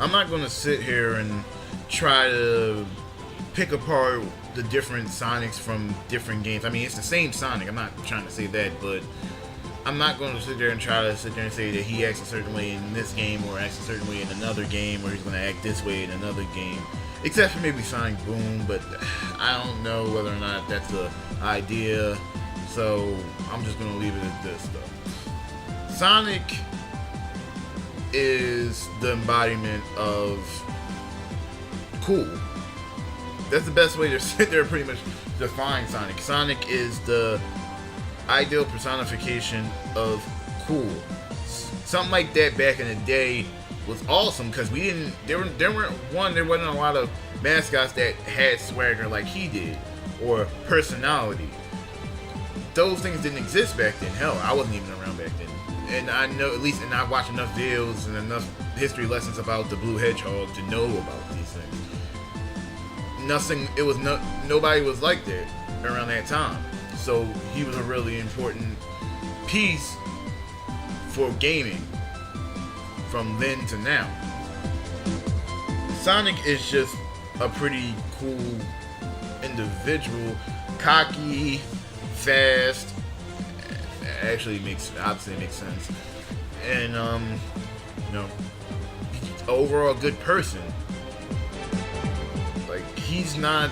I'm not going to sit here and try to pick apart the different Sonics from different games. I mean, it's the same Sonic. I'm not trying to say that, but I'm not going to sit there and try to sit there and say that he acts a certain way in this game or acts a certain way in another game, or he's going to act this way in another game. Except for maybe Sonic Boom, but I don't know whether or not that's the idea. So I'm just going to leave it at this, though. Sonic is the embodiment of cool. That's the best way to sit there pretty much define Sonic. Sonic is the ideal personification of cool. Something like that back in the day was awesome because there wasn't a lot of mascots that had swagger like he did or personality. Those things didn't exist back then. Hell, I wasn't even around back then. And I know, at least, and I've watched enough videos and enough history lessons about the Blue Hedgehog to know about these things. Nobody was like that around that time. So he was a really important piece for gaming from then to now. Sonic is just a pretty cool individual, cocky, fast. Actually, obviously makes sense, and overall good person. Like he's not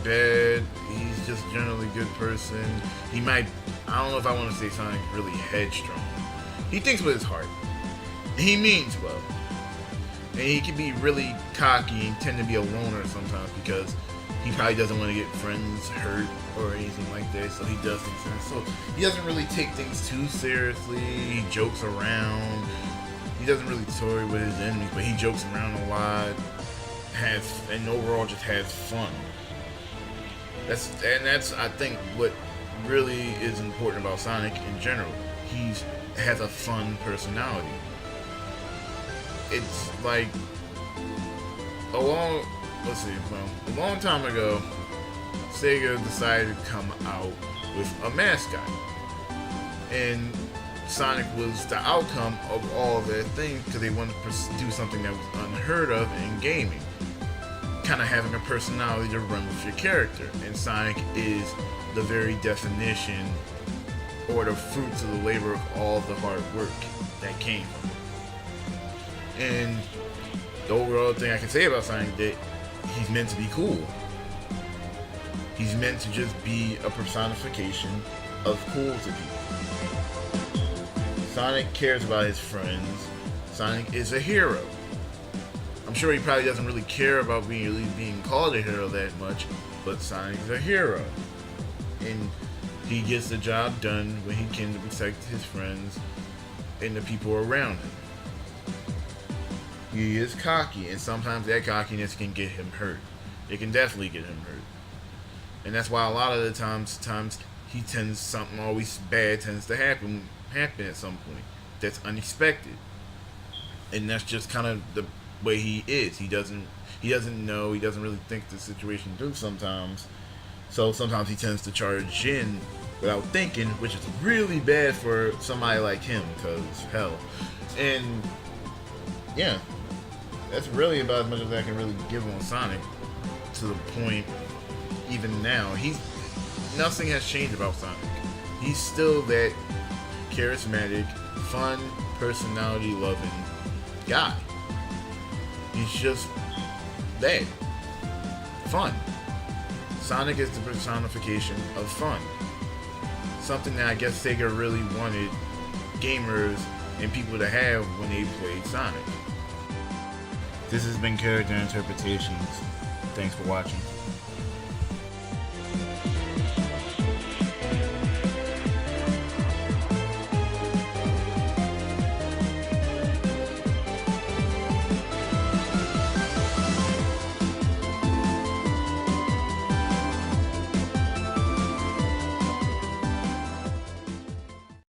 bad. He's just generally a good person. I don't know if I want to say Sonic really headstrong. He thinks with his heart. He means well. And he can be really cocky and tend to be a loner sometimes because he probably doesn't want to get friends hurt or anything like that, so he does things. So he doesn't really take things too seriously. He jokes around. He doesn't really toy with his enemies, but he jokes around a lot. And overall just has fun. That's I think what really is important about Sonic in general. He has a fun personality. It's like a long time ago, Sega decided to come out with a mascot, and Sonic was the outcome of all of that thing because they wanted to do something that was unheard of in gaming. Kind of having a personality to run with your character, and Sonic is the very definition or the fruits of the labor of all the hard work that came from it. And the overall thing I can say about Sonic is that he's meant to be cool. He's meant to just be a personification of cool to people. Sonic cares about his friends. Sonic is a hero. I'm sure he probably doesn't really care about being called a hero that much, but Sonic's a hero. And he gets the job done when he can to protect his friends and the people around him. He is cocky, and sometimes that cockiness can get him hurt. It can definitely get him hurt. And that's why a lot of the times something always bad tends to happen at some point that's unexpected. And that's just kind of the way he is. He doesn't know, he doesn't really think the situation through sometimes. So sometimes he tends to charge in without thinking, which is really bad for somebody like him, because hell. And yeah, that's really about as much as I can really give on Sonic. To the point, even now, nothing has changed about Sonic. He's still that charismatic, fun, personality-loving guy. He's just that. Fun. Sonic is the personification of fun. Something that I guess Sega really wanted gamers and people to have when they played Sonic. This has been Character Interpretations. Thanks for watching.